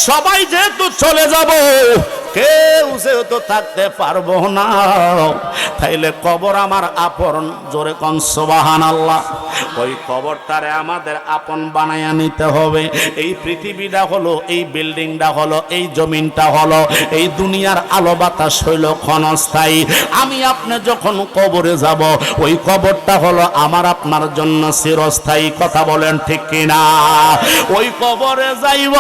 সবাই যেহেতু চলে যাব, কেউ যেহেতু থাকতে পারবো না, তাইলে কবর আমার আপন, জোরে কোন সুবহানাল্লাহ। ওই কবরটারে আমাদের আপন বানায়া নিতে হবে। এই পৃথিবীটা হলো, এই বিল্ডিংটা হলো, এই জমিনটা হলো, এই দুনিয়ার আলো বাতাস হইল ক্ষণস্থায়ী। আমি আপনি যখন কবরে যাব, ওই কবরটা হলো আমার আপনার জন্য চিরস্থায়ী। কথা বলেন ঠিক কিনা? ওই কবরে যাইব,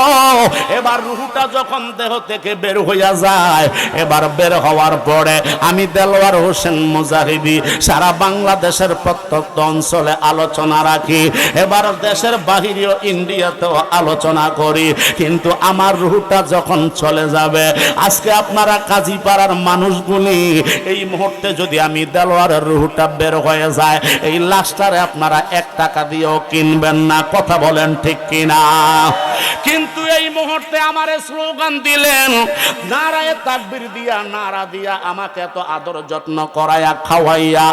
এবার রূহটা যখন দেহ থেকে বের হইয়া যায়, এবার বের হওয়ার পরে আমি দেলোয়ার হোসেন মুজাহিদি সারা বাংলাদেশের প্রত্যন্ত অঞ্চলে আলোচনা রাখি, এবার দেশের বাহিরেও ইন্ডিয়াতেও আলোচনা করি। কিন্তু আমার রূহটা যখন চলে যাবে, আজকে আপনারা কাজীপাড়ার মানুষগুলি এই মুহূর্তে যদি আমি দেলোয়ারের রূহটা বের হয়ে যায়, এই লাশটারে আপনারা 1 টাকা দিয়েও কিনবেন না। কথা বলেন ঠিক কিনা? কিন্তু এই মুহূর্তে আমারে স্লোগান দিলেন, নারায়ে তাকবীর দিয়া, নারা দিয়া আমাকে এত আদর যত্ন করায়া খাওয়াইয়া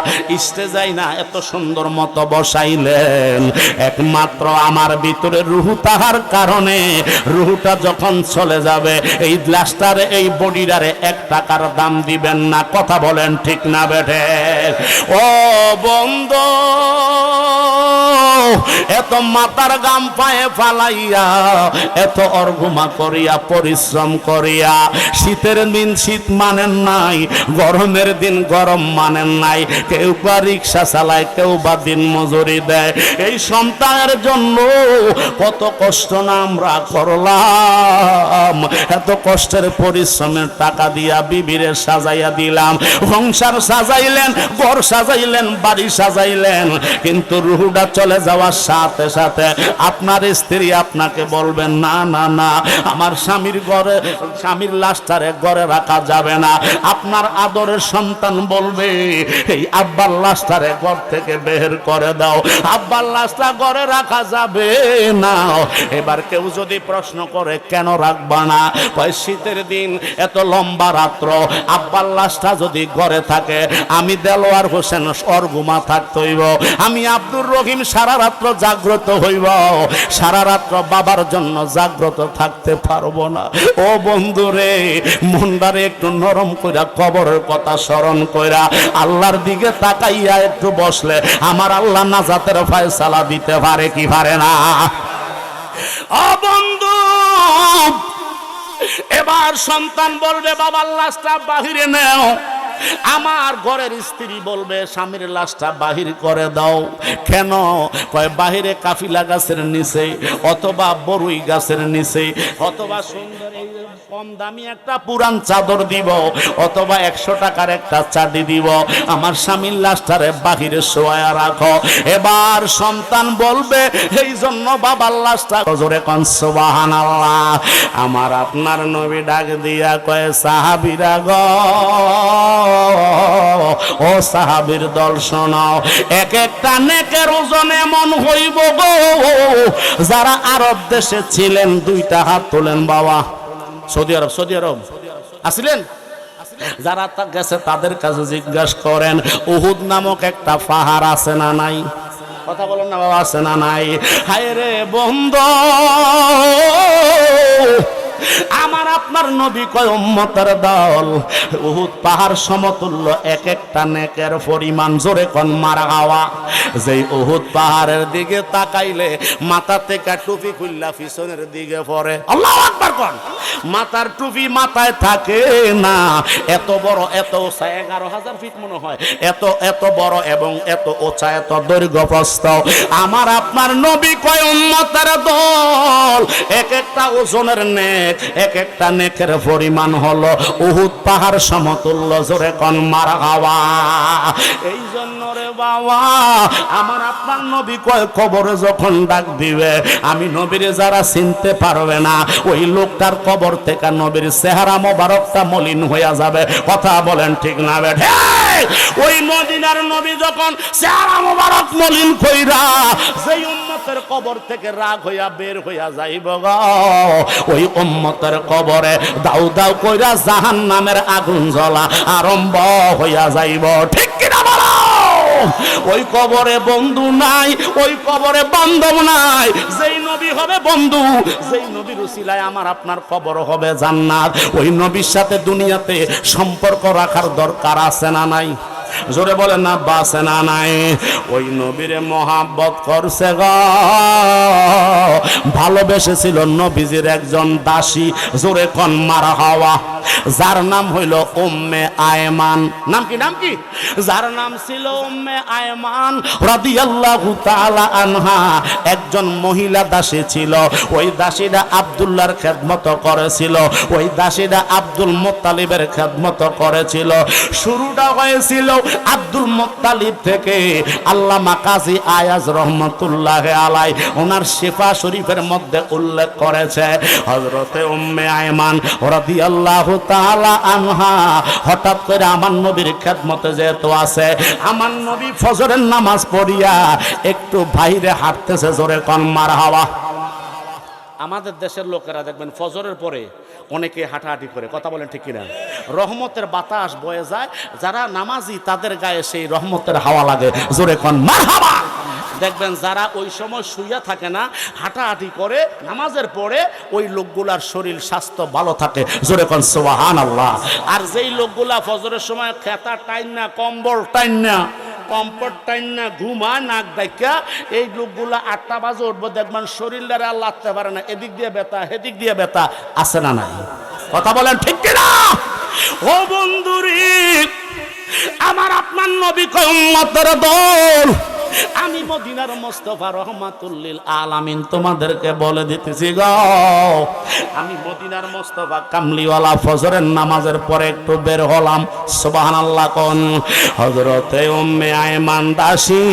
স্টেজাই না এত সুন্দর মতো বসাইলেন, একমাত্র আমার ভিতরে রূহ তাহার কারণে। রূহটা যখন চলে যাবে, এই লাশটারে, এই বডিটারে 1 টাকার দাম দিবেন না। কথা বলেন ঠিক না বেঠে? ও বন্ধু, এত মাথার গাম পায়ে ফালাইয়া, এত অর্ঘুমা করিয়া, পরিশ্রম করিয়া, শীতের দিন শীত মানেন নাই, গরমের দিন গরম মানেন নাই, কেউ বা রিক্সা চালায়, কেউ বা দিন মজুরি দেয়। এই সন্তানের জন্য কত কষ্ট না আমরা করলাম, এত কষ্টের পরিশ্রমের টাকা দিয়া বিবিরে সাজাইয়া দিলাম, সংসার সাজাইলেন, ঘর সাজাইলেন, বাড়ি সাজাইলেন, কিন্তু রূহটা চলে যাওয়ার সাথে সাথে আপনার স্ত্রী আপনাকে বলবেন, না না না, আমার স্বামীর ঘরে, স্বামীর লাশটারে ঘরে রাখা যাবে না। আপনার আদরের সন্তান বলবে, এই আব্বার লাশটারে ঘর থেকে বের করে দাও, আব্বার লাশটা ঘরে রাখা যাবে না। এবার কেউ যদি প্রশ্ন করে, কেন রাখবা না? শীতের দিন, এত লম্বা রাত্র, আব্বার লাশটা যদি ঘরে থাকে, আমি দেলোয়ার হোসেন অর্ঘুমা থাকতে হইব, আমি আব্দুর রহিম সারা রাত্র জাগ্রত হইব, সারা রাত্র বাবার জন্য জাগ্রত থাকতে পারবো না। ও বন্ধুরে, মনটারে একটু নরম কইরা, কবরের কথা স্মরণ কইরা, আল্লাহর দিকে তাকাইয়া একটু বসলে আমার আল্লাহ নাজাতের ফয়সালা দিতে পারে কি পারে না? ও বন্ধু, এবার সন্তান বলবে, বাবার লাশটা বাহিরে নেও। আমার ঘরের স্ত্রী বলবে, স্বামীর লাশটা বাহির করে দাও। কেন? কয়, বাহিরে কাফিলা গাছের নিচে, অথবা বরুই গাছের নিচে, অথবা সুন্দর কম দামি একটা পুরান চাদর দিব, অথবা 100 টাকার একটা চাটি দিব, আমার স্বামীর লাশটারে বাহিরে শোয়া রাখো। এবার সন্তান বলবে, এই জন্য বাবার লাশটা, জোরে কোন সুবহানাল্লাহ। আমার আপনার নবী ডাক দিয়া কয়, সাহাবীরা গো, ও সাহাবীর দল শোনাও, এক একটা নেকের ওজন এমন হইব গো, যারা আরব দেশে ছিলেন 2টা হাত তোলেন বাবা। সৌদি আরব, সৌদি আরব আসিলেন, যারা তা গেছে তাদের কাছে জিজ্ঞাসা করেন, উহুদ নামক একটা পাহাড় আছে না নাই? কথা বলেন না বাবা, আছে না নাই? হায় রে বন্ধু, আমার আপনার নবী কয়, উম্মতের দল, উহুদ পাহাড় সমতুল্য এক একটা নেকের পরিমাণ। জোরে কোন মারহাবা। যেই উহুদ পাহাড়ের দিকে তাকাইলে মাথা থেকে টুপি খুললা পিছনের দিকে পড়ে। আল্লাহু আকবার কোন। মাথার টুপি মাথায় থাকে না, এত বড়, এত উঁচা, 11,000 ফিট মনে হয়, এত এত বড় এবং এত উঁচা, এত দৈর্ঘ্য প্রস্থ। আমার আপনার নবী কয়, উম্মতের দল, এক একটা ওজনের নেক, এক একটা নেকের পরিমাণ হলো উহুদ পাহাড় সমতুল্য। জোরে কোন মারহাবা। এই জন্য রে বাবা, আমার আপনার নবী কয়, কবরে যখন ডাক দিবে, আমি নবীরে যারা চিনতে পারবে না, ওই লোকটার কবর থেকে নবীর চেহারা মোবারকটা মলিন হয়ে যাবে। কথা বলেন ঠিক না বেঠে? ওই মদিনার নবী যখন চেহারা মোবারক মলিন কইরা যেই উম্মতের কবর থেকে রাগ হইয়া বের হইয়া যাইব গো, ওই উম্মতের কবরে দাউ দাউ কইরা জাহান্নামের আগুন জ্বলা আরম্ভ হইয়া যাইব। ঠিক কিনা বলো? ওই কবরে বন্ধু নাই, ওই কবরে বান্ধব নাই। যেই নবী হবে বন্ধু, যেই নবীর উসিলায় আমার আপনার কবর হবে জান্নাত, ওই নবীর সাথে দুনিয়াতে সম্পর্ক রাখার দরকার আছে না নাই? জোরে বলেন না, বাসে না নাই? ওই নবীরে মহাব্বত করছে গো, ভালোবেসেছিল নবীজির একজন দাসী, জোরে কোন মারহাওয়া, যার নাম হইল উম্মে আয়মান। নাম কি? নাম কি? যার নাম ছিল উম্মে আয়মান রাদিয়াল্লাহু তাআলা আনহা, একজন মহিলা দাসী ছিল। ওই দাসীরা আব্দুল্লাহর খেদমত করেছিল, ওই দাসীরা আব্দুল মুত্তালিবের খেদমত করেছিল। শুরুটা হয়েছিল আব্দুল মুত্তালিব থেকে। আল্লামা কাজী আয়াজ রহমাতুল্লাহ আলাই ওনার শিফা শরীফের মধ্যে উল্লেখ করেছে, হযরতে উম্মে আয়মান রাদিয়াল্লাহু তাআলা আনহা হঠাৎ করে আমার নবীর খেদমতে যেহেতু আছে, আমার নবী ফজরের নামাজ পড়িয়া একটু বাইরে হাঁটতেছে, জোরে কোন মারহাবা। আমাদের দেশের লোকেরা দেখবেন ফজরের পরে অনেকে হাঁটাহাঁটি করে, কথা বলেন ঠিক কিনা? রহমতের বাতাস বয়ে যায়, যারা নামাজি তাদের গায়ে সেই রহমতের হাওয়া লাগে, জোরে কোন মারহাবা। দেখবেন যারা ওই সময় শুইয়া থাকে না, হাঁটাহাঁটি করে নামাজের পরে, ওই লোকগুলার শরীর স্বাস্থ্য ভালো থাকে, জোরে কোন সুবহানাল্লাহ। আর যেই লোকগুলা ফজরের সময় খেতা টাইন না, কম্বল টাইন না, কম্পট টাইন না, ঘুমায় নাক ডাইকা, এই লোকগুলা 8টা বাজে উঠবো, দেখবেন শরীর দ্বারা লাগতে পারে না, এদিক দিয়ে ব্যথা এদিক দিয়ে ব্যথা, আছে না নাই? কথা বলেন ঠিক কিনা? ও বন্ধুরি, আমার আপনার নবী কয় উম্মতের দল, আমি মদিনার মুস্তাফা রহমাতুল লিল আলামিন তোমাদেরকে বলে দিতেছি গো, আমি মদিনার মুস্তাফা কামলিওয়ালা ফজরের নামাজের পরে একটু বের হলাম, সুবহানাল্লাহ কোন। হযরতে উম্মে আয়মান দাসী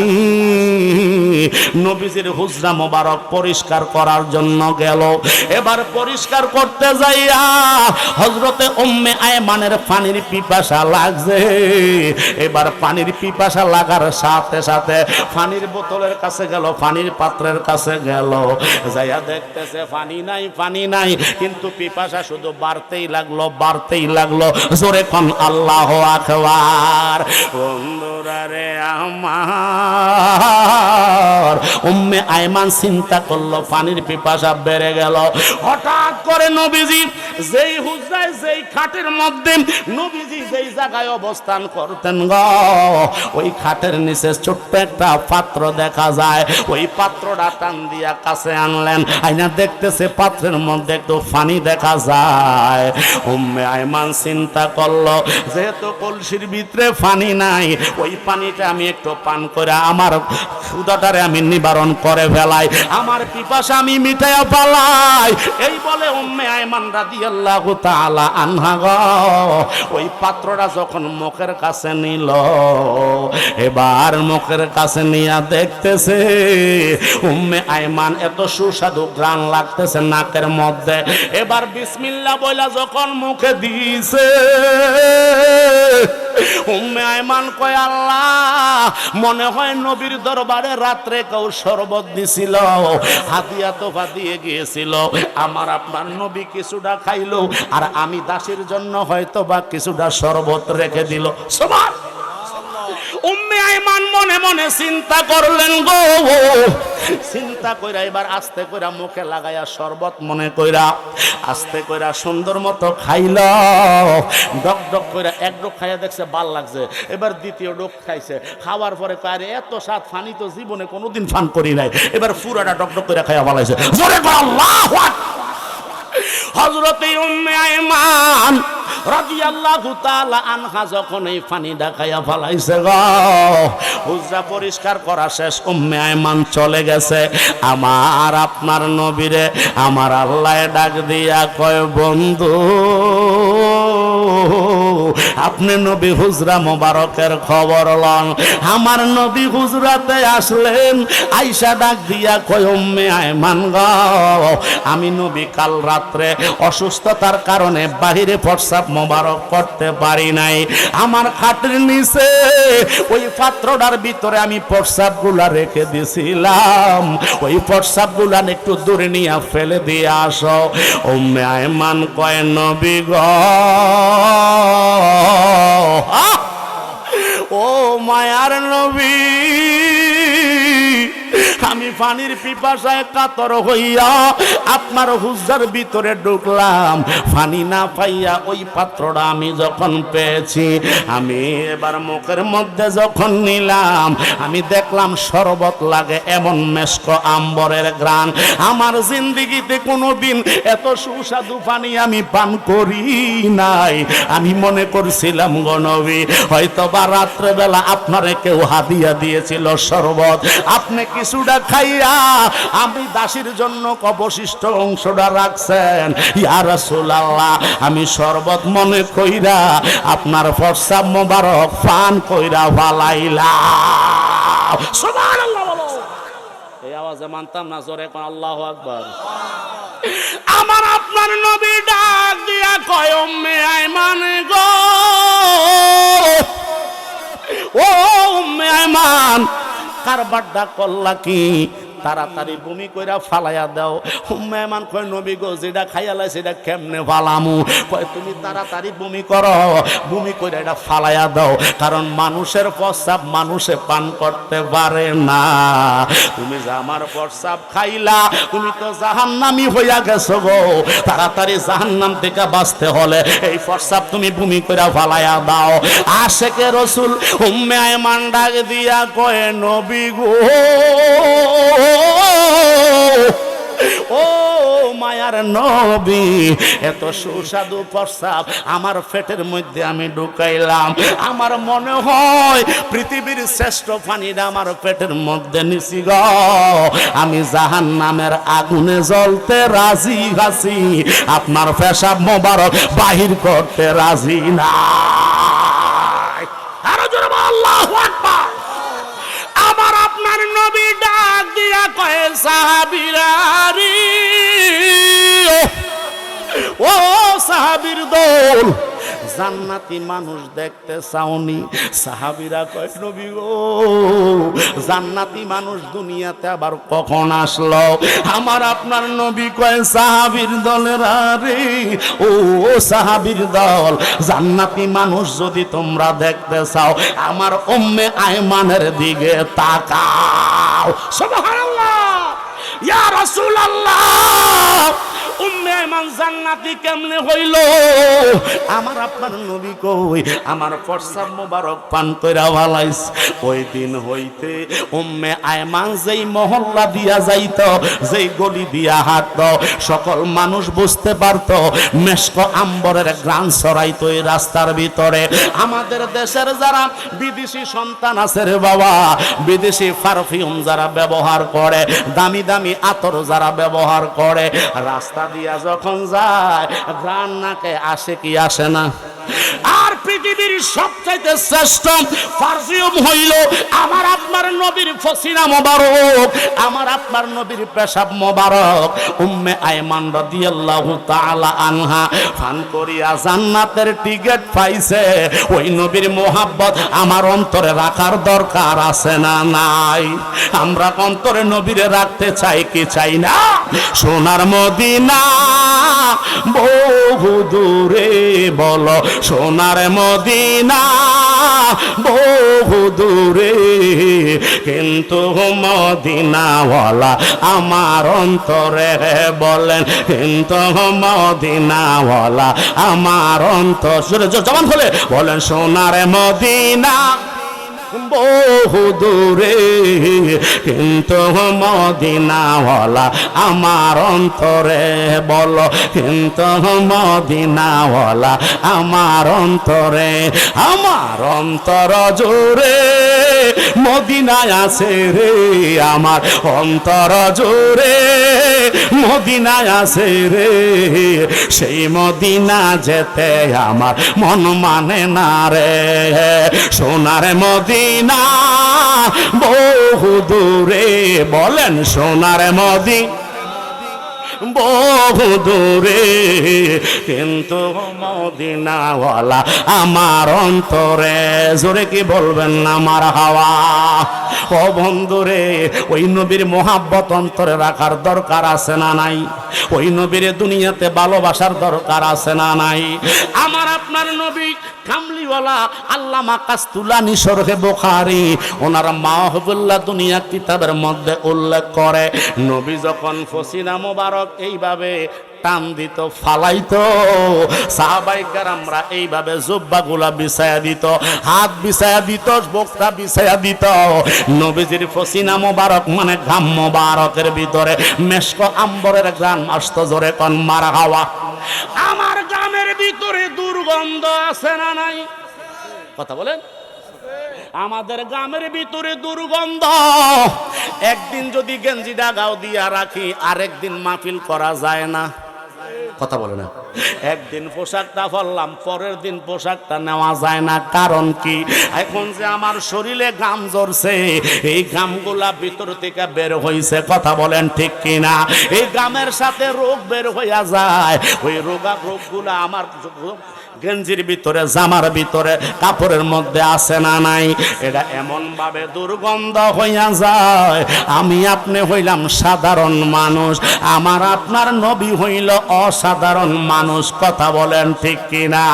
নবীজির হুজরা মোবারক পরিষ্কার করার জন্য গেল। এবার পরিষ্কার করতে যাইয়া হযরতে উম্মে আয়মানের পানির পিপাসা লাগছে। এবার পানির পিপাসা লাগার সাথে সাথে পানির বোতলের কাছে গেল, পানির পাত্রের কাছে গেল, যাইয়া দেখতেছে পানি নাই, পানি নাই, কিন্তু পিপাসা শুধু বাড়তেই লাগলো, বাড়তেই লাগলো, জোরে কোন আল্লাহু আকবার। বন্ধুরা রে আমার, উম্মে আয়মান চিন্তা করলো পানির পিপাসা বেড়ে গেল। হঠাৎ করে নবীজি যেই হুজরায়, যেই খাটের মধ্যে নবীজি যেই জায়গায় অবস্থান করতেন গো, ওই খাটের নিচে ছোট্ট একটা পাত্র দেখা যায়। ওই পাত্রটা টান দিয়া কাছে আনলেন, আইনা দেখতেছে পাত্রের মধ্যে একটু পানি দেখা যায়। উম্মে আয়মান চিন্তা করলো, যেহেতু কলসির ভিতরে পানি নাই, ওই পানিটা আমি একটু পান করে আমার ক্ষুধাটারে আমি নিবারণ করে ফেলাই, আমার পিপাসা আমি মিটাইয়া ফেলাই। এই বলে উম্মে আয়মান রাদিয়াল্লাহু তাআলা আনহা গো, ওই পাত্রটা যখন মুখের কাছে নিল, এবার মুখের কাছে নিয়া দেখতেছে উম্মে আয়মান এত সুস্বাদু ঘ্রাণ লাগতেছে নাকের মধ্যে। এবার বিসমিল্লাহ বইলা যখন মুখে দিয়েছে, উম্মে আয়মান কয় আল্লাহ, মনে হয় নবীর দরবারে রাত্রে কেউ শরবত দিছিল, হাদিয়া তোফা দিয়ে গিয়েছিল, আমার আপনার নবী কিছুটা খাইলো, আর আমি দাসীর জন্য হয়তো বা কিছুটা শরবত রেখে দিল। সুবহান। উম্মে আয়মান মনে মনে চিন্তা করলেন গো, চিন্তা কইরা এবার আস্তে কইরা মুখে লাগাইয়া শরবত মনে কইরা আস্তে কইরা সুন্দর মতো খাইল। ডক ডক কইরা এক ডোক খাইয়া দেখছে ভাল লাগছে, এবার দ্বিতীয় ডোক খাইছে, খাওয়ার পরে কয় এত স্বাদ পানি তো জীবনে কোনোদিন পান করি নাই, এবার পুরাটা ডক ডক কইরা খাইয়া ভালাইছে, জোরে কর আল্লাহু আকবার। হযরতে উম্মে আয়মান রাদিয়াল্লাহু তাআলা আনহা যখন এই পানি ডাকাইয়া ফলাইছে গো, হুজরা পরিষ্কার করা শেষ, উম্মে আয়মান চলে গেছে। আমার আপনার নবীরে আমার আল্লাহ ডাক দিয়া কয়, বন্ধু আপনি নবী হুজরা মোবারকের খবর লন। আমার নবী হুজরাতে আসলেন, আইসা ডাক দিয়া কয়, উম্মে আয়মান গো, আমি নবী কাল রাত্রে অসুস্থতার কারণে বাহিরে প্রস্রাব মোবারক করতে পারি নাই, আমার খাটের নিচে ওই পাত্রটার ভিতরে আমি প্রস্রাব গুলা রেখে দিছিলাম, ওই প্রস্রাব গুলা একটু দূরে নিয়ে ফেলে দিয়ে আসো। উম্মে আয়মান কয়, নবী গো, ও মায়ার নবী, আমি পানির পিপাসায় কাতর হইয়া আপনার হুজ্জার ভিতরে ঢুকলাম। পানি না পাইয়া ওই পাত্রটা আমি যখন পেয়েছি, আমি এবার মুখের মধ্যে যখন নিলাম, আমি দেখলাম শরবত লাগে এমন মেশক আম্বরের ঘ্রাণ। আমার জিন্দেগিতে কোনোদিন এত সুস্বাদু পানি আমি পান করি নাই। আমি মনে করছিলাম গো নবী, হয়তো বা রাত্রেবেলা আপনারে কেউ হাদিয়া দিয়েছিল শরবত, আপনি কিছুটা খাইয়া আমি দাসীর জন্য অবশিষ্ট অংশটা রাখছেন। ইয়া রাসূলুল্লাহ, আমি শরবত মনে কইরা আপনার প্রস্রাব মোবারক পান কইরা ফালাইলাম। সুবহানাল্লাহ বলো। এই আওয়াজে মানতাম না, জোরে কোন আল্লাহু আকবার। আমার আপনার নবী ডাক দিয়া কয়, উম্মে আয়মান গো, ও উম্মে আয়মান, কারবারটা করলা কি? তাড়াতাড়ি বমি কইরা ফালাইয়া দাও। উম্মে আয়মান কয়, নবী গো, যেটা খাইয়ালাই সেটা কেমনে ফালামু? কয়, তুমি তাড়াতাড়ি বমি করো, বমি কইরা এটা ফালাইয়া দাও, কারণ মানুষের প্রস্রাব মানুষে পান করতে পারে না। তুমি যে আমার প্রস্রাব খাইলা, তুমি তো জাহান্নামী হইয়া গেছো গো। তাড়াতাড়ি জাহান্নাম থেকে বাঁচতে হলে এই প্রস্রাব তুমি বমি কইরা ফালাইয়া দাও। আশেকে রাসূল উম্মে আয়মান ডাক দিয়া কয়, নবী গো, ও মায়ার নবী, এত সুস্বাদু প্রস্রাব আমার পেটের মধ্যে আমি ঢুকাইলাম। আমার মনে হয় পৃথিবীর শ্রেষ্ঠ পানিটা আমার পেটের মধ্যে নিছি গো। আমি জাহান্নামের আগুনে জ্বলতে রাজি আছি, আপনার পেশাব মোবারক বাহির করতে রাজি না। আরো জোরে বল, আল্লাহু আকবার। আমার আপনার নবী ডাক দিয়া কয়, সাহাবীরা রে, ও সাহাবীর দল, জান্নাতি মানুষ দেখতে চাওনি? সাহাবীরা কয়, নবী গো, জান্নাতি মানুষ দুনিয়াতে আবার কখন আসলো? আমার আপনার নবী কয়, সাহাবীর দলেরা রে, ও সাহাবীর দল, জান্নাতি মানুষ যদি তোমরা দেখতে চাও, আমার উম্মে আয়মানের দিকে তাকাও। সুবহানাল্লাহ, ইয়া রাসূলুল্লাহ, উম্মে আয়মান জান্নাতি কেমনে হইল? আমার আপনার নবী কই, আমার প্রস্রাব মোবারক পান কইরা ভালাইস। ওই দিন হইতে উম্মে আয়মান যেই মহল্লা দিয়া যাইত, যেই গলি দিয়া হাঁটত, সকল মানুষ বুঝতে পারত মেশক আম্বরের ঘ্রাণ ছড়াইতো এই রাস্তার ভিতরে। আমাদের দেশের যারা বিদেশি সন্তান আছে রে বাবা, বিদেশি পারফিউম যারা ব্যবহার করে, দামি দামি আতর যারা ব্যবহার করে, রাস্তা দিয়া যখন যায় ঘ্রাণ নাকে আসে কি আসে না? আর পৃথিবীর সবচাইতে শ্রেষ্ঠ পারফিউম হইল আমার আপনার নবীর পসিনা মোবারক, আমার আপনার নবীর পেশাব মোবারক। উম্মে আয়মান রাদিয়াল্লাহু তাআলা আনহা ফান করিয়া জান্নাতের টিকেট পাইছে। ওই নবীর মোহাব্বত আমার অন্তরে রাখার দরকার আছে না নাই? আমরা অন্তরে নবীরে রাখতে চাই কি চাই না? সোনার মদিনা বহু দূরে, বলো সোনার মদিনা বহু দূরে, কিন্তু মদিনাওয়ালা আমার অন্তরে, বলেন কিন্তু মদিনাওয়ালা আমার অন্তর। জবান খুলে বলেন, সোনার মদিনা বহু দূরে, কিন্তু মদিনাওয়ালা আমার অন্তরে, বলো কিন্তু মদিনাওয়ালা আমার অন্তরে। আমার অন্তর জোরে মদিনায় আছে রে, আমার অন্তর জোরে মদিনায় আছে রে, সেই মদিনা যেতে আমার মন মানে না রে। সোনার মদিনা বহু দূরে, বলেন সোনার মদিনা বহু দূরে, কিন্তু মদিনাওয়ালা আমার অন্তরে। জোরে কি বলবেন না আমার হাওয়া? ও বন্ধুরে, ওই নবীর মোহাব্বত অন্তরে রাখার দরকার আছে না নাই? ওই নবীর দুনিয়াতে ভালোবাসার দরকার আছে না নাই? আমার আপনার নবী কামলিওয়ালা আল্লামা কাস্তুলানী শরহে বুখারী ওনার মাহবুবুল্লাহ দুনিয়া কিতাবের মধ্যে উল্লেখ করে, নবী যখন ফসিনা মোবারক এইভাবে টান দিত, ফালাইতো, সাহাবায়ে কেরামরা এইভাবে জুব্বাগুলা বিছায়া দিত, হাত বিছায়া দিত, বক্তা বিছায়া দিত। নবীজির ফসিনা মোবারক মানে ঘাম মোবারকের ভিতরে মেশক আম্বরের ঘ্রাণ আসতো। জোরে কোন মারহাবা। আমার গ্রামের ভিতরে দুর্গন্ধ আছে না নাই? কথা বলেন। আমাদের গ্রামের ভিতরে দুর্গন্ধ। একদিন যদি গেঞ্জিটা গাও দিয়া রাখি, আরেকদিন মাহফিল করা যায় না। কথা বলে না। একদিন পোশাকটা পরলাম, পরের দিন পোশাকটা নেওয়া যায় না। কারণ কি? এখন যে আমার শরীরে ঘাম ঝরছে, এই ঘামগুলা ভিতর থেকে বের হইছে। কথা বলেন ঠিক কিনা? এই ঘামের সাথে রোগ বের হইয়া যায়। ওই রোগগুলা আমার গেঞ্জির ভিতরে, জামার ভিতরে, কাপড়ের মধ্যে আছে না নাই? এটা এমন ভাবে দুর্গন্ধ হইয়া যায়। আমি আপনি হইলাম সাধারণ মানুষ, আমার আপনার নবী হইল অসাধারণ মানুষ। কথা বলেন ঠিক কিনা?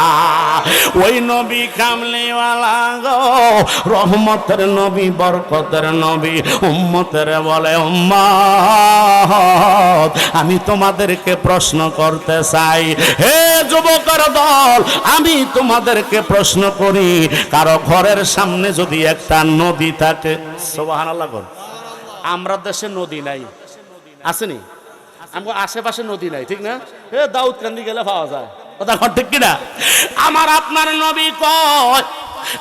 ওই নবী কামলিওয়ালা গো, রহমতের নবী, বরকতের নবী, উম্মতের বলে, উম্মত আমি তোমাদেরকে প্রশ্ন করতে চাই। হে যুবকের দল, আমি তোমাদেরকে প্রশ্ন করি, কারো ঘরের সামনে যদি একটা নদী থাকে, সুবহানাল্লাহ বল। আমরা দেশে নদী নাই, আসেনি? আমার আশেপাশে নদী নাই, ঠিক না? দাউদকান্দি গেলে পাওয়া যায়। কথা ঠিক কিনা? আমার আপনার নবী কয়,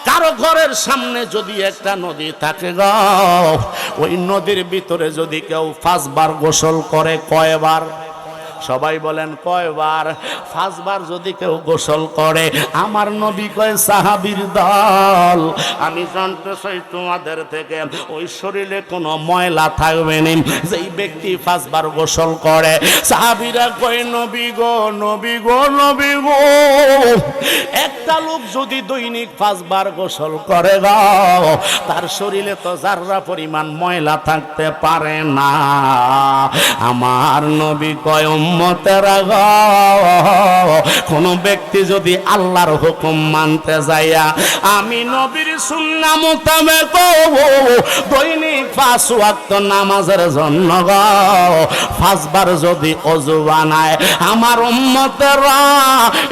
কারো ঘরের সামনে যদি একটা নদী থাকে গো, ওই নদীর ভিতরে যদি কেউ 5 বার গোসল করে, কয়বার? সবাই বলেন কয়বার? 5 বার যদি কেউ গোসল করে, আমার নবী কয় সাহাবীর দল, আমি জানতে চাই তোমাদের থেকে ওই শরীরে কোনো ময়লা থাকবে না যেই ব্যক্তি 5 বার গোসল করে। সাহাবীরা কয় নবী গো, নবী গো, নবী গো, একটা লোক যদি দৈনিক 5 বার গোসল করে গো, তার শরীরে তো যাররা পরিমাণ ময়লা থাকতে পারে না। আমার নবী কয় উম্মতেরা গো, কোন ব্যক্তি যদি আল্লাহর হুকুম মানতে যাইয়া আমি নবীর সুন্নাহ মোতাবেক দৈনিক 5 ওয়াক্ত নামাজের জন্য গো 5 বার যদি ওযু বানায়, আমার উম্মতেরা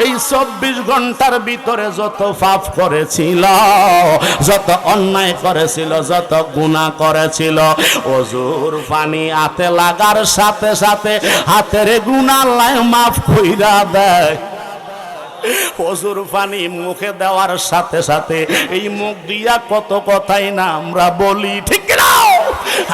এই 24 ঘন্টার ভিতরে যত পাপ করেছিল, যত অন্যায় করেছিল, যত গুনাহ করেছিল, ওযুর পানি হাতে লাগার সাথে সাথে হাতের গুনাহ আল্লাহ মাফ কইরা দেয়। ওযুর পানি মুখে দেওয়ার সাথে সাথে এই মুখ দিয়া কত কথাই না আমরা বলি, ঠিক না?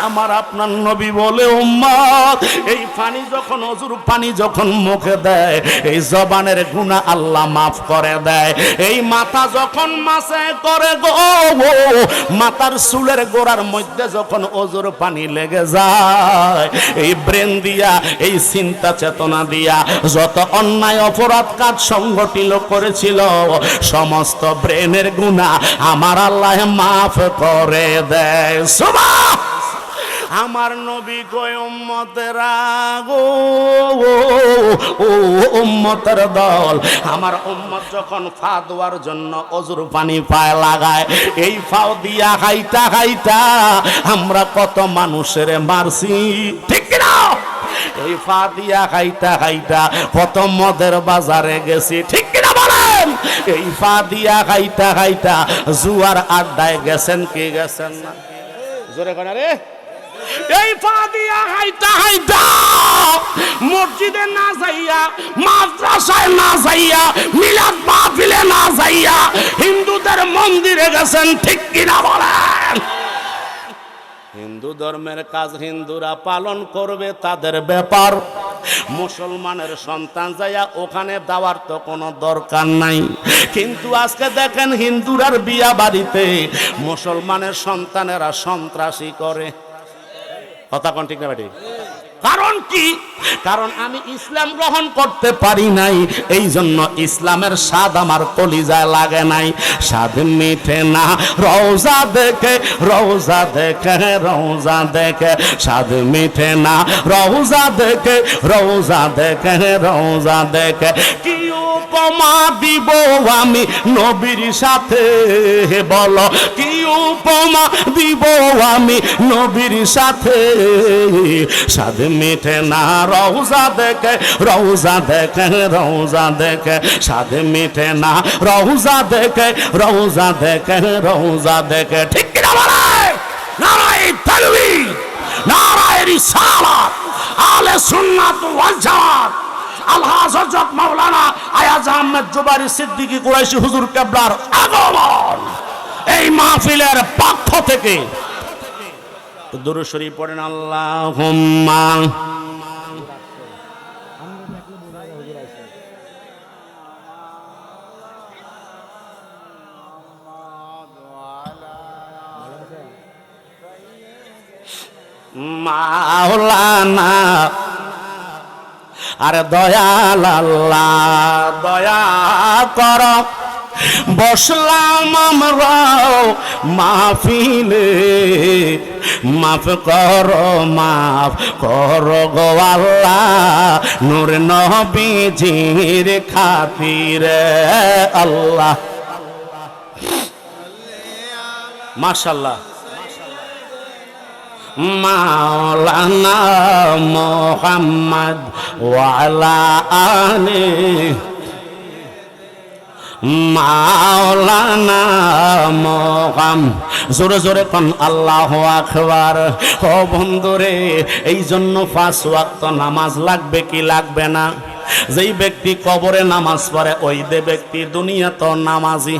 আমার আপনার নবী বলে উম্মত, এই পানি যখন, ওযুর পানি যখন মুখে দেয়, এই জবানের গুনাহ আল্লাহ মাফ করে দেয়। এই মাথা যখন মাসায় করে গো, মাথার চুলের গোড়ার মধ্যে যখন ওযুর পানি লেগে যায়, এই ব্রেন দিয়া, এই চিন্তা চেতনা দিয়া যত অন্যায় অপরাধ কাজ সংগঠিত করেছিল, সমস্ত ব্রেনের গুনাহ আমার আল্লাহ মাফ করে দেয়। সুবহান। আমার নবী কয় উম্মতেরা গো, ও উম্মতের দল, আমার উম্মত যখন ফা দেওয়ার জন্য ওযুর পানি পায় লাগায়, এই ফাও দিয়া খাইতা খাইতা আমরা কত মানুষের মারছি, ঠিক না? এই ফা দিয়া খাইতা খাইতা কত মদের বাজারে গেছি, ঠিক কিনা বলেন? এই ফা দিয়া খাইতা খাইতা জুয়ার আড্ডায় গেছেন কি গেছেন না? জোরে কোন রে? এই পা দিয়া হাইতা হাইতা মসজিদে না যাইয়া, মাদ্রাসায় না যাইয়া, মিলাদ মাহফিলে না যাইয়া হিন্দুদের মন্দিরে গেছেন, ঠিক কিনা বলেন? হিন্দু ধর্মের কাজ হিন্দুরা পালন করবে, তাদের ব্যাপার। মুসলমানের সন্তান যাইয়া ওখানে দেওয়ার তো কোনো দরকার নাই। কিন্তু আজকে দেখেন হিন্দুরার বিয়া বাড়িতে মুসলমানের সন্তানেরা সন্ত্রাসী করে। কথা কোন ঠিক না বেটি? কারণ কি? কারণ আমি ইসলাম গ্রহণ করতে পারি নাই, এই জন্য ইসলামের স্বাদ আমার কলিজায় লাগে নাই। স্বাদ মিঠে না রওজা দেখে, রওজা দেখে, রওজা দেখে, স্বাদ মিঠে না রওজা দেখে, রওজা দেখে, রওজা দেখে। কি উপমা দিব আমি নবীর সাথে, বলো কি উপমা দিব আমি নবীর সাথে? স্বাদ মিঠে না রওজা দেখে, রওজা দেখে, রওজা দেখে, স্বাদ মিঠে না রওজা দেখে, রওজা দেখে, রওজা দেখে। ঠিক কিনা বলেন? নারায়ে তাকবীর, নারায়ে রিসালাত, আহলে সুন্নাত ওয়াল জামাত, আলহাজ হযরত মাওলানা আয়াজ আহমেদ জুবাইরি সিদ্দিকী কুরাইশি হুজুর কেবলার আগমন এই মাহফিলের পক্ষ থেকে দুরূদ শরীফ পড়েন। আল্লাহুম্মা মাওলানা, আরে দয়াল আল্লাহ দয়া কর, বসলাম আমরা মাহফিলে, মাফ করো, মাফ করো গো আল্লাহ, নূর নবীজির খাতিরে আল্লাহ। মাশাআল্লাহ। মাওলানা মুহাম্মদ ওয়া আলা আলিহি, মাওলানা মুহাম্মদ, জোরে জোরে কোন আল্লাহু আকবার। ও বন্ধুরে, এই জন্য 5 ওয়াক্ত নামাজ লাগবে কি লাগবে না? যেই ব্যক্তি কবরে নামাজ পড়ে ওই যে ব্যক্তি দুনিয়াতে নামাজি,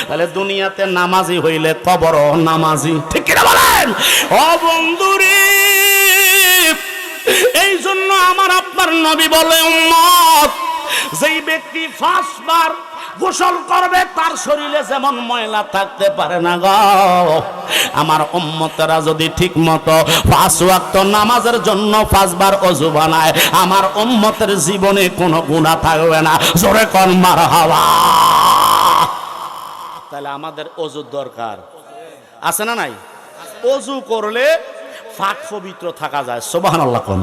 তাহলে দুনিয়াতে নামাজি হইলে কবরও নামাজি। ঠিক কিনা বলেন? ও বন্ধুরে, এই জন্য আমার আপনার নবী বলে, উম্মত যেই ব্যক্তি 5 বার গোসল করবে তার শরীরে যেমন ময়লা থাকতে পারে না গো, আমার উম্মতেরা যদি ঠিক মতো 5 ওয়াক্ত নামাজের জন্য 5 বার ওযু বানায়, আমার উম্মতের জীবনে কোনো গুনাহ থাকবে না। জোরে কোন মারহাবা। তাহলে আমাদের ওযুর দরকার আছে না নাই? ওযু করলে পাক পবিত্র থাকা যায়। সুবহানাল্লাহ কোন।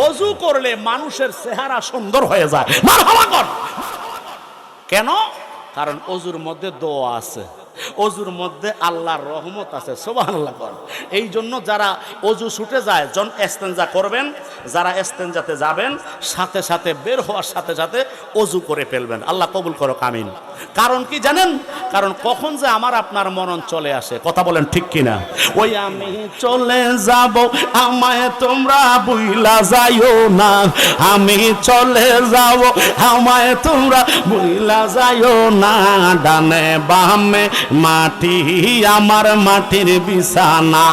ওযু করলে মানুষের চেহারা সুন্দর হয়ে যায়। মারহাবা কোন। কেন? কারণ ওযুর মধ্যে দোয়া আছে, ওযুর মধ্যে আল্লাহর রহমত আছে। সুবহানাল্লাহ কোন। এই জন্য যারা ওযু ছুটে যায়, জন ইস্তেনজা করবেন, যারা ইস্তেনজাতে যাবেন সাথে সাথে বের হওয়ার সাথে সাথে ওযু করে ফেলবেন। আল্লাহ কবুল করো, আমিন। কারণ কি জানেন? কারণ কখন যে আমার আপনার মরণ চলে আসে, কথা বলেন ঠিক কিনা? ওই আমি চলে যাব আমায় তোমরা ভুইলা যাইও না, আমি চলে যাব আমায় তোমরা ভুইলা যাইও না, ডানে বামে মাটি আমার মাটির বিছানা,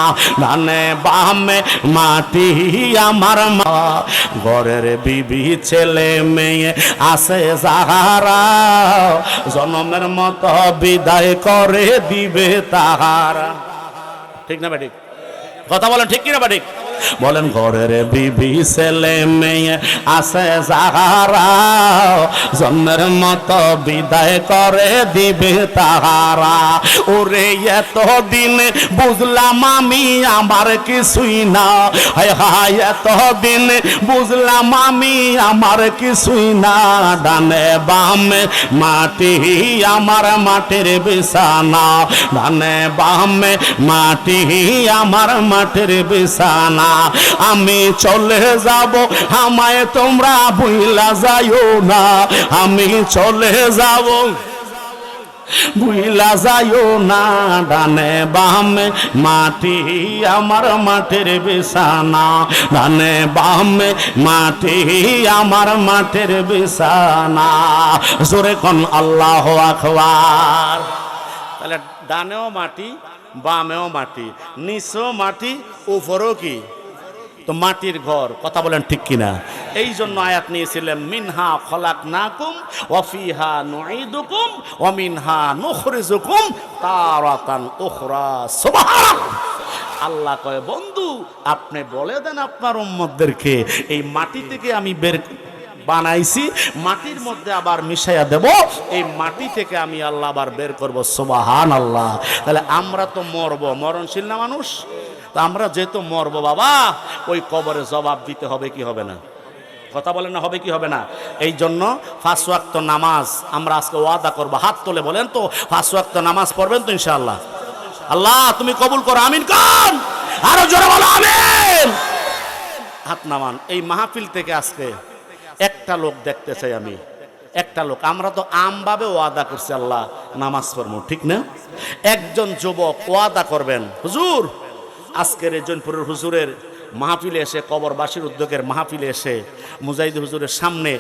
ডানে বামে মাটি আমার মা, ঘরের বিবি ছেলে মেয়ে আছে যাহারা, জনমের মতো বিদায় করে দিবে তাহারা। ঠিক না বেঠিক? কথা বলেন ঠিক কিনা বেঠিক? বলেন ঘরের বিবি ছেলে মেয়ে আছে যাহারা, জন্মের মতো বিদায় করে দিবে তাহারা। ওরে এতদিন বুঝলাম আমি আমার কিছুই না, হায় হায় এতদিন বুঝলাম আমি আমার কিছুই না, ডানে বামে মাটি আমার মাটির বিছানা, ডানে বামে মাটি আমার মাটির বিছানা, আমি চলে যাব আমায় তোমরা ভুইলা যাইও না, আমি চলে যাব ভুইলা যাইও না, ডানে বামে মাটি আমার মাটির বিছানা, ডানে বামে মাটি আমার মাটির বিছানা। জোরে কোন আল্লাহু আকবার। তাহলে ডানেও মাটি বামেও মাটি, নিচেও মাটি উপরেও কি? তো মাটির ঘর। কথা বলেন ঠিক কিনা? এই জন্য আয়াত নিয়েছিলেন, মিনহা খলাকনাকুম ওয়া ফিহা নুঈদুকুম ওয়া মিনহা নুখরিজুকুম তারাতান উখরা। সুবহানাল্লাহ। আল্লাহ কয় বন্ধু আপনি বলে দেন আপনার উম্মতদেরকে এই মাটি থেকে আমি বের বানাইছি, মাটির মধ্যে আবার মিশাইয়া দেব, এই মাটি থেকে আমি আল্লাহ আবার বের করব। সুবহানাল্লাহ। তাহলে আমরা তো মরবো, মরণশীল না মানুষ, তা আমরা যেহেতু মরবো বাবা, ওই কবরে জবাব দিতে হবে কি হবে না? কথা বলেন না, হবে কি হবে না? এই জন্য 5 ওয়াক্ত নামাজ আমরা আজকে ওয়াদা করবো। হাত তুলে বলেন তো 5 ওয়াক্ত নামাজ পড়বেন তো ইনশাআল্লাহ? আল্লাহ তুমি কবুল করো, আমিন কান, আরো জোরে বলো আমিন। হাত নামান। এই মাহফিল থেকে আজকে একটা লোক দেখতে চাই আমি, একটা লোক। আমরা তো আমভাবে ওয়াদা করছি আল্লাহ নামাজ পড়বো, ঠিক না? একজন যুবক ওয়াদা করবেন, হুজুর আজকের এই জৈনপুরের হুজুরের মাহফিলে এসে, কবরবাসীর উদ্যোগের মাহফিলে এসে মুজাহিদ হুজুরের সামনে,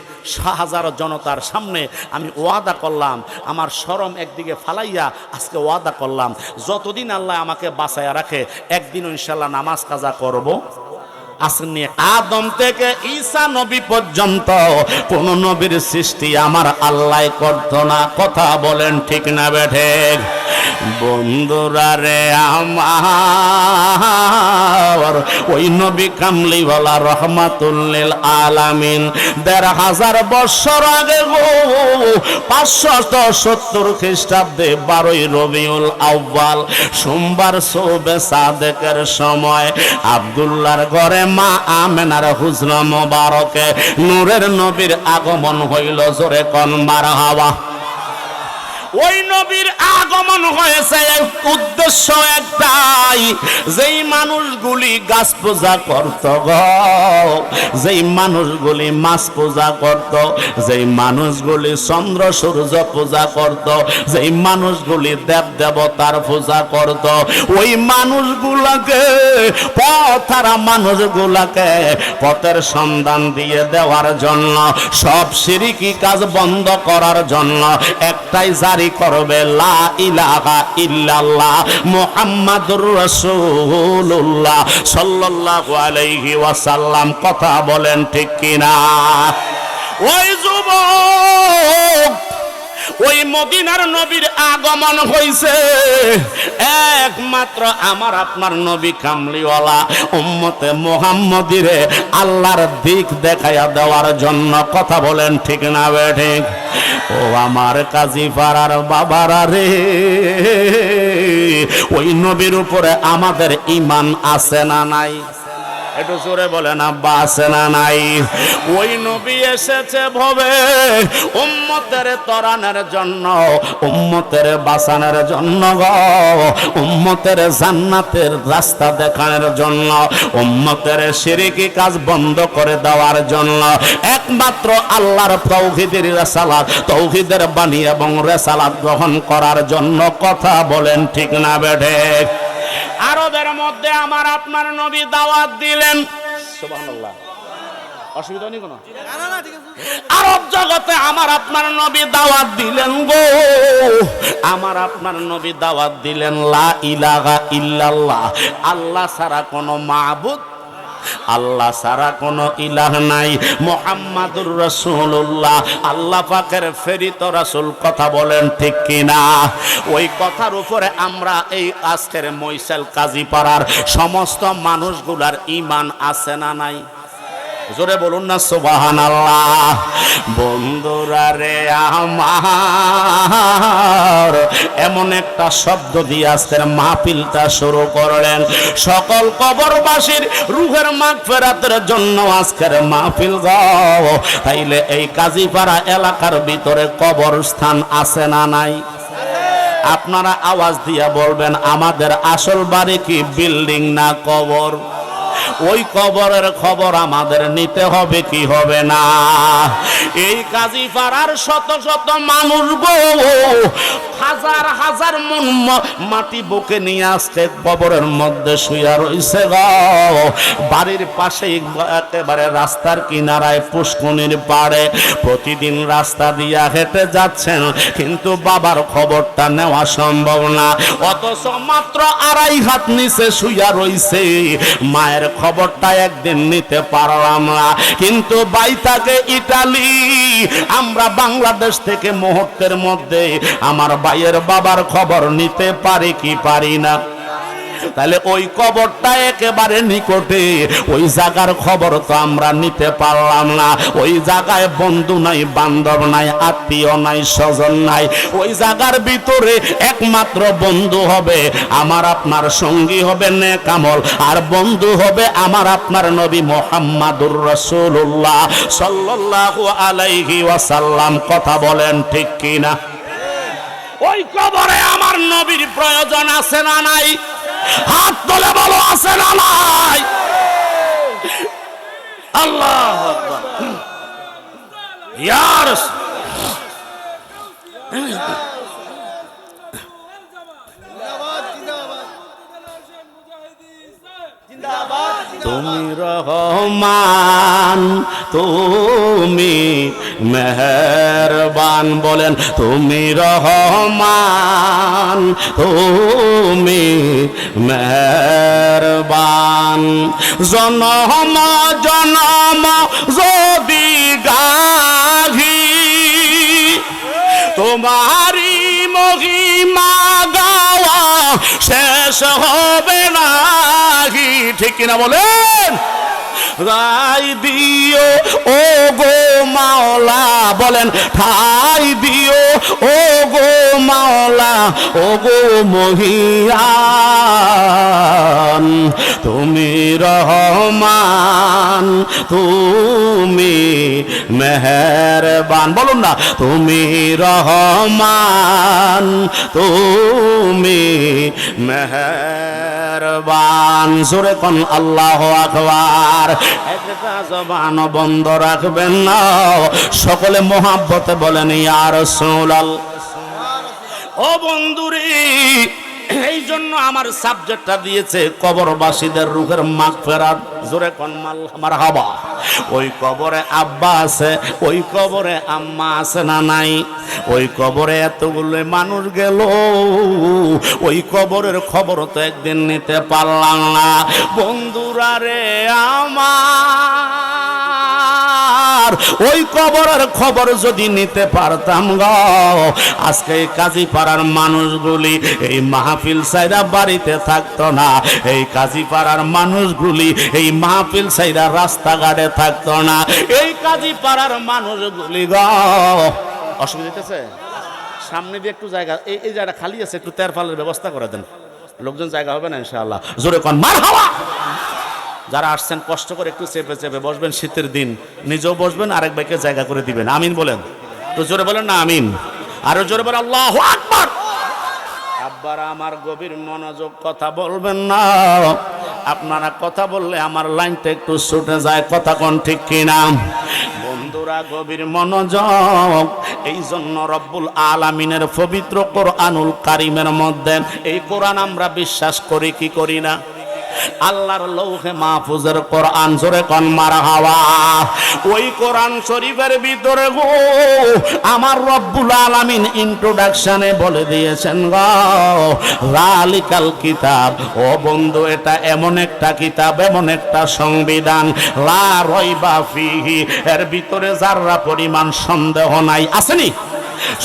হাজারো জনতার সামনে আমি ওয়াদা করলাম, আমার শরম একদিকে ফালাইয়া আজকে ওয়াদা করলাম, যতদিন আল্লাহ আমাকে বাঁচাইয়া রাখে একদিন ইনশাল্লাহ নামাজ কাজা করব। আসেননি, আদম থেকে ঈসা নবী পর্যন্ত কোন নবীর সৃষ্টি আমার আল্লাহ করত না। কথা বলেন ঠিক না বেঠে? বন্ধুরা রে আমার, ওই নবী কামলিওয়ালা রহমাতুল লিল আলামিন ১৫০০ বছর আগে গো, ৫৭০ খ্রিস্টাব্দে ১২ই রবিউল আউয়াল সোমবার শোবে সাদেকের সময় আব্দুল্লাহর ঘরে মা আমেনার হুজরা মোবারকে নূরের নবীর আগমন হইল। জোরে কোন মারহাবা। ওই নবীর আগমন হয়েছে উদ্দেশ্য একটাই, যেই মানুষগুলি গাছ পূজা করত গো, যেই মানুষগুলি মাছ পূজা করত, যেই মানুষগুলি চন্দ্র সূর্য পূজা করত, যেই মানুষগুলি দেব দেবতার পূজা করত, ওই মানুষগুলাকে, পথহারা মানুষগুলাকে পথের সন্ধান দিয়ে দেওয়ার জন্য, সব শিরকি কাজ বন্ধ করার জন্য একটাই জারি করবে, লা ইলাহা ইল্লাল্লাহ মুহাম্মাদুর রাসূলুল্লাহ সাল্লাল্লাহু আলাইহি ওয়াসাল্লাম। কথা বলেন ঠিক কিনা? ওই যুবক, ওই মদিনার নবীর আগমন হইছে একমাত্র আমার আপনার নবী কামলিওয়ালা উম্মতে মুহাম্মদীরে আল্লাহর দিক দেখাইয়া দেওয়ার জন্য। কথা বলেন ঠিক না বেঠিক? ও আমার কাজী পাড়ার বাবারা রে, ওই নবীর উপরে আমাদের ঈমান আছে না নাই? একটু জোরে বলেন আব্বা, আছে না নাই? ওই নবী এসেছে ভবে উম্মতের তরানের জন্য, উম্মতের বাঁচানোর জন্য গো, উম্মতের জান্নাতের রাস্তা দেখানোর জন্য, উম্মতের শিরকি কাজ বন্ধ করে দেওয়ার জন্য, একমাত্র আল্লাহর তাওহীদের রিসালাত, তাওহীদের বাণী এবং রিসালাত গ্রহণ করার জন্য। কথা বলেন ঠিক না বেঠে? আরবের মধ্যে আমার আপনার নবী দাওয়াত দিলেন। সুবহানাল্লাহ। অসুবিধা নেই কোনো? আরব জগতে আমার আপনার নবী দাওয়াত দিলেন গো, আমার আপনার নবী দাওয়াত দিলেন লা ইলাহা ইল্লাল্লাহ, আল্লাহ ছাড়া কোনো মাবুদ, আল্লাহ ছাড়া কোনো ইলাহ নাই, মুহাম্মাদুর রাসূলুল্লাহ আল্লাহ পাকের প্রেরিত রাসূল। কথা বলেন ঠিক কিনা? ওই কথার উপরে আমরা এই আজকের মইসাল কাজীপাড়ার সমস্ত মানুষগুলার ঈমান আছে না নাই? জোরে বলুন না সুবহানাল্লাহ। বন্ধুরা রে আমার, এমন একটা শব্দ দিয়ে আজকের মাহফিলটা শুরু করলেন। সকল কবরবাসীর রূহের মাগফিরাতের জন্য আজকের মাহফিল গাও। তাইলে এই কাজীপাড়া এলাকার ভিতরে কবরস্থান আছে না নাই? আপনারা আওয়াজ দিয়া বলবেন, আমাদের আসল বাড়ি কি বিল্ডিং না কবর? ওই কবরের খবর আমাদের নিতে হবে কি হবে না? এই কাজীপাড়ার শত শত মানুষ গো, হাজার হাজার মন মাটি বুকে নিয়ে আসতে কবরের মধ্যে শুয়া রইছে গো। বাড়ির পাশে একেবারে রাস্তার কিনারায় পুষ্কুনির পাড়ে প্রতিদিন রাস্তা দিয়া হেঁটে যাচ্ছেন, কিন্তু বাবার খবরটা নেওয়া সম্ভব না। অথচ মাত্র 2.5 হাত নিচে শুয়া রইছে, মায়ের খবরটা একদিন নিতে পারলাম না। কিন্তু বাইতাকে ইটালি, আমরা বাংলাদেশ থেকে মুহূর্তের মধ্যে আমার ভাইয়ের বাবার খবর নিতে পারি কি পারি না? তাহলে ওই কবরটা একেবারে নিকটে, ওই জায়গার খবর তো আমরা নিতে পারলাম না। ওই জায়গায় বন্ধু নাই, বান্ধব নাই, আত্মীয় নাই, স্বজন নাই। ওই জায়গার ভিতরে একমাত্র বন্ধু হবে আমার আপনার, সঙ্গী হবে নেক আমল, আর বন্ধু হবে আমার আপনার নবী মুহাম্মাদুর রাসূলুল্লাহ সাল্লাল্লাহু আলাইহি ওয়াসাল্লাম। কথা বলেন ঠিক কি না? ওই কবরে আমার নবীর প্রয়োজন আছে না নাই? হাত তুলে বলো, আছে না নাই? আল্লাহু আকবার। ইয়া রাসূল, তুমি রহমান, তুমি মেহেরবান। বলেন তুমি রহমান, তুমি মেহেরবান। জনম জনম যদি গাহি তোমারি মহিমা গাওয়া শেষ হবে না। ঠিক কিনা বলেন? ঠাই দিও ও গো মাওলা, বলেন ঠাই দিও ও গো মাওলা, ও গো মহিয়ান। তুমি রহমান, তুমি মেহেরবান। বলুন না, তুমি রহমান, তুমি মেহেরবান। জোরে কোন আল্লাহু আকবার। একটা জবান বন্ধ রাখবেন না, সকলে মোহাব্বতে বলেন ইয়া রাসূলুল্লাহ। ও বন্ধুরে, এই জন্য আমার সাবজেক্টটা দিয়েছে কবরবাসীদের রূহের মাগফিরাত। জোরে কোন মারহাবা। ওই কবরে আব্বা আছে, ওই কবরে আম্মা আছে না নাই? ওই কবরে এতগুলো মানুষ গেল, ওই কবরের খবর তো একদিন নিতে পারলাম না। বন্ধুরা রে আমার, ওই কবরের খবর যদি নিতে পারতাম গো, আজকে এই কাজীপাড়ার মানুষগুলি এই মাহফিল সাইরা বাড়িতে থাকতো না। এই কাজীপাড়ার মানুষগুলি এই মাহফিল সাইরা রাস্তাঘাটে থাকতো না। এই কাজীপাড়ার মানুষগুলি গো, অসুবিধা হইতেছে? সামনে দিয়ে একটু জায়গা, এই জায়গাটা খালি আছে, একটু তেরফালের ব্যবস্থা করে দেন, লোকজন জায়গা হবে না ইনশাআল্লাহ। জোরে কোন মারহাবা। যারা আসছেন কষ্ট করে একটু চেপে চেপে বসবেন, শীতের দিন নিজেও বসবেন, আরেক ভাইকে জায়গা করে দিবেন। আমিন বলেন তো, জোরে বলেন না আমিন। আরো জোরে বলেন আল্লাহু আকবার। আব্বারা আমার গভীর মনোযোগ, কথা বলবেন না। আপনারা কথা বললে আমার লাইনটা একটু ছুটে যায়। কথা কোন ঠিক কিনা? বন্ধুরা গভীর মনোযোগ। এই জন্য রব্বুল আলামিনের পবিত্র কোরআনুল কারীমের মধ্যে, এই কোরআন আমরা বিশ্বাস করি কি করি না? আল্লাহর লৌহে মাহফুজের কোরআন। জোরে কোন মারহাবা। ওই কোরআন শরীফের ভিতরে গো আমার রব্বুল আলামিন ইন্ট্রোডাকশনে বলে দিয়েছেন গো, যালিকাল কিতাব। ও বন্ধু, এটা এমন একটা কিতাব, এমন একটা সংবিধান, লা রাইবা ফিহি, এর ভিতরে যারা পরিমাণ সন্দেহ নাই। আসেনি?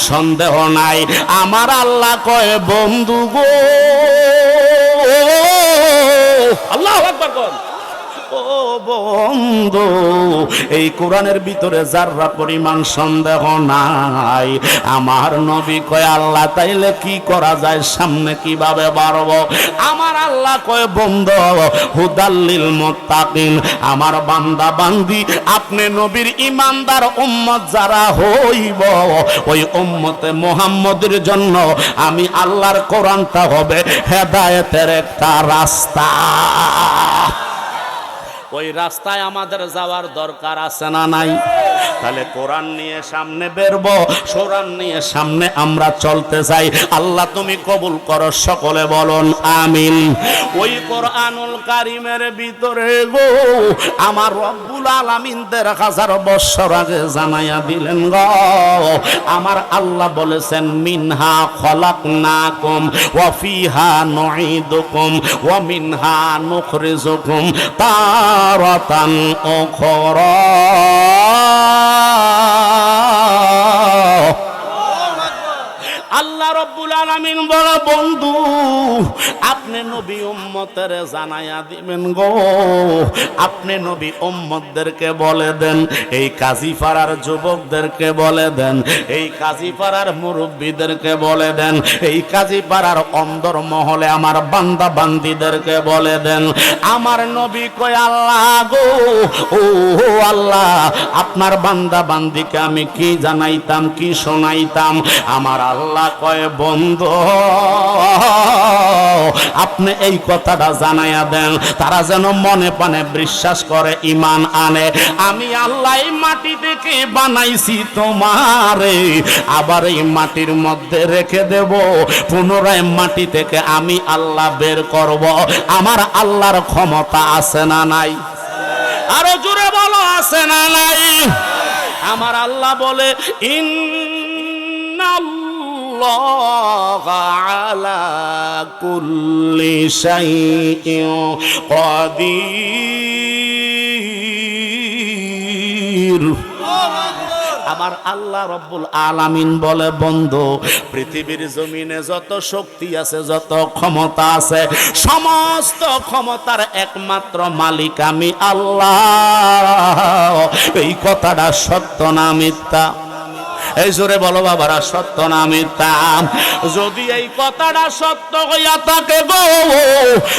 সন্দেহ নাই। আমার আল্লাহ কয় বন্ধু গো, আল্লাহু আকবার কোন। ও বন্ধু, এই কোরআনের ভিতরে যারা পরিমাণ সন্দেহ নাই। আমার নবী কয় আল্লাহ তাইলে কি করা যায়, সামনে কিভাবে বাড়বো? আমার আল্লাহ কয় বন্ধু, হুদাল্লিল মুত্তাকিন। আমার বান্দা বান্দি, আপনি নবীর ঈমানদার উম্মত যারা হইব, ওই উম্মতে মুহাম্মদের জন্য আমি আল্লাহর কোরআনটা হবে হেদায়েতের একটা রাস্তা। ওই রাস্তায় আমাদের যাওয়ার দরকার আছে না নাই? তাহলে কোরআন নিয়ে সামনে বেরবো, কোরআন নিয়ে সামনে আমরা চলতে চাই। আল্লাহ তুমি কবুল করো, সকলে বলুন আমিন। ওই কোরআনুল কারীমের ভিতরে গো আমার রব্বুল আলামিন ১,৫০০ বছর আগে জানাইয়া দিলেন গো, আমার আল্লাহ বলেছেন মিনহা খলাকনাকুম ওয়া ফিহা নুঈদুকুম ওয়া মিনহা নুখরিজুকুম তারাতান উখরা। আল্লাহ রব্বুল আলামিন বলে বন্ধু, আপনি আপনি নবী উম্মতের জানায়া দিবেন গো। আপনি নবী উম্মতদেরকে বলে দেন, এই কাজীপাড়ার যুবকদেরকে বলে দেন, এই কাজীপাড়ার মুরব্বীদেরকে বলে দেন, এই কাজীপাড়ার অন্দর মহলে আমার বান্দা বান্দিদেরকে বলে দেন, আমার নবী কয় আল্লাহ গো, ও আল্লাহ, আপনার বান্দা বান্দিকে আমি কি জানাইতাম, কি শোনাইতাম? আমার আল্লাহ কয় বন্ধু, আপনি এই কথাটা জানাইয়া দেন, তারা যেন মনে প্রাণে বিশ্বাস করে, ঈমান আনে। আমি আল্লাহ এই মাটি থেকে বানাইছি তোমারে, আবার এই মাটির মধ্যে রেখে দেব, পুনরায় মাটি থেকে আমি আল্লাহ বের করব। আমার আল্লাহর ক্ষমতা আছে না নাই? আরো জোরে বলো, আছে না নাই? আমার আল্লাহ বলে ইন্নাল্লাহা আলা কুল্লি শাইইন কাদির। আমার আল্লাহ রব্বুল আলামিন বলে বন্ধু, পৃথিবীর জমিনে যত শক্তি আছে, যত ক্ষমতা আছে, সমস্ত ক্ষমতার একমাত্র মালিক আমি আল্লাহ। এই কথাটা সত্য না মিথ্যা? এই জোরে বলো বাবারা, সত্য না মিথ্যা? যদি এই কথাটা সত্য হইয়া থাকে গো,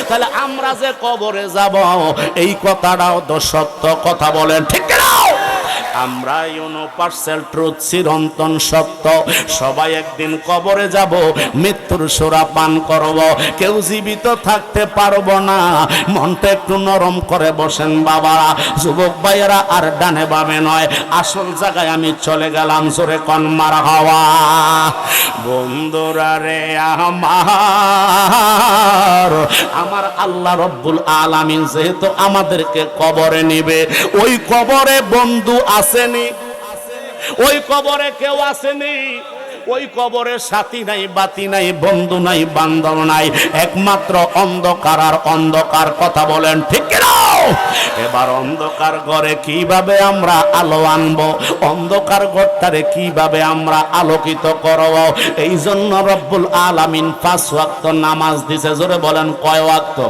তাহলে আমরা যে কবরে যাব এই কথাটাও তো সত্য। কথা বলেন ঠিক না? আমরা ইউনিভার্সাল ট্রুথ, চিরন্তন সত্য। সবাই একদিন কবরে যাব, মৃত্যুর সোরা পান করব, কেউ জীবিত থাকতে পারবো না। মনটা একটু নরম করে বসেন বাবা, যুবক ভাইয়েরা, আর ডানে বামে নয়, আসল জায়গায় আমি চলে গেলাম। জোরে কোন মারহাবা। বন্ধুরা রে আমার আল্লাহ রব্বুল আলামিন যেহেতু আমাদেরকে কবরে নিবে, ওই কবরে বন্ধু আসেনি, ওই কবরে কেউ আসেনি, ওই কবরে সাথী নাই, বাতি নাই, বন্ধু নাই, বান্ধব নাই, একমাত্র অন্ধকার আর অন্ধকার। কথা বলেন ঠিক না? এবার অন্ধকার ঘরে কিভাবে আমরা আলো আনবো, অন্ধকার ঘরটারে কিভাবে আমরা আলোকিত করব? এই জন্য রব্বুল আলামিন 5 ওয়াক্ত নামাজ দিছে। জোরে বলেন কয় ওয়াক্ত?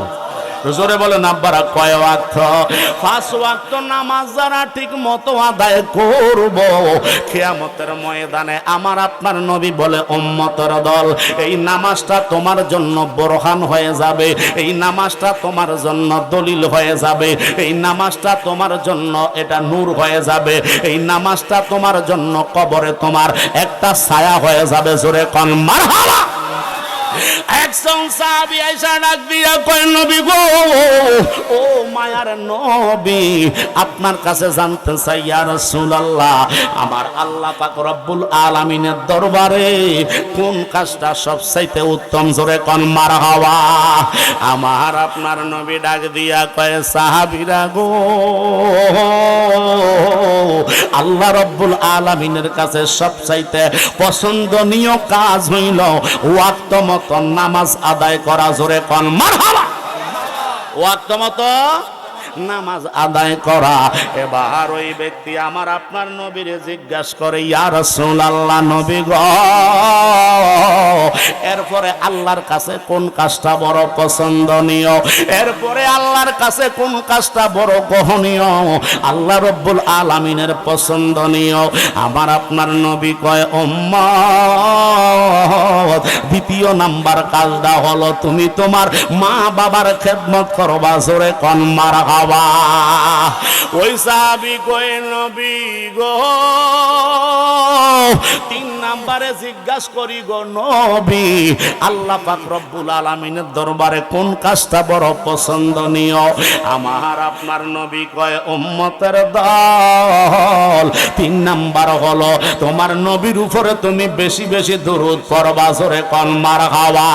জোরে বলেন আব্বারা, কয় ওয়াক্ত? 5 ওয়াক্ত নামাজ যারা ঠিক মতো আদায় করব, কিয়ামতের ময়দানে আমার আপনার নবী বলে উম্মতের দল, এই নামাজটা তোমার জন্য বোরহান হয়ে যাবে, এই নামাজটা তোমার জন্য দলিল হয়ে যাবে, এই নামাজটা তোমার জন্য এটা নূর হয়ে যাবে, এই নামাজটা তোমার জন্য কবরে তোমার একটা ছায়া হয়ে যাবে। জোরে কোন মারহাবা। একজন সাহাবী আয়েশা ডাক দিয়া কয়, নবী গো, ও মায়ার নবী, আপনার কাছে জানতে চাই ইয়া রাসূলুল্লাহ, আমার আল্লাহ পাক রব্বুল আলামিনের দরবারে কোন কাজটা সবচাইতে উত্তম? জোরে কোন মারহাবা। আমার আপনার নবী ডাক দিয়া কয়, সাহাবীরা গো, আল্লাহ রব্বুল আলামিনের কাছে সবচাইতে পছন্দনীয় কাজ হইল ওয়াক্ত মতো নামাজ আদায় করা। জোরে কোন মারহাবা। ওয়াক্ত মতো নামাজ আদায় করা। এবার ওই ব্যক্তি আমার আপনার নবীরে জিজ্ঞাসা করে, ইয়া রাসূলুল্লাহ, নবী গো, এরপরে আল্লাহর কাছে কোন কাজটা বড় পছন্দনীয়? এরপরে আল্লাহর কাছে কোন কাজটা বড় গ্রহণীয়? আল্লাহ রব্বুল আলামিনের পছন্দনীয়। আমার আপনার নবী কয়, উম্মত, দ্বিতীয় নাম্বার কাজটা হলো তুমি তোমার মা বাবার খেদমত করবা। জোরে কোন মারহাবা। ওই সাহাবী কয়, নবী গো, 3 নাম্বারে জিজ্ঞাসা করি গো নবী, আল্লাহ পাক রব্বুল আলামিনের দরবারে কোন কাজটা বড় পছন্দনীয়? আমার আপনার নবী কয়, উম্মতের দল। 3 নাম্বার হলো তোমার নবীর উপরে তুমি বেশি বেশি দরুদ পড়বা। জোরে কোন মারহাবা।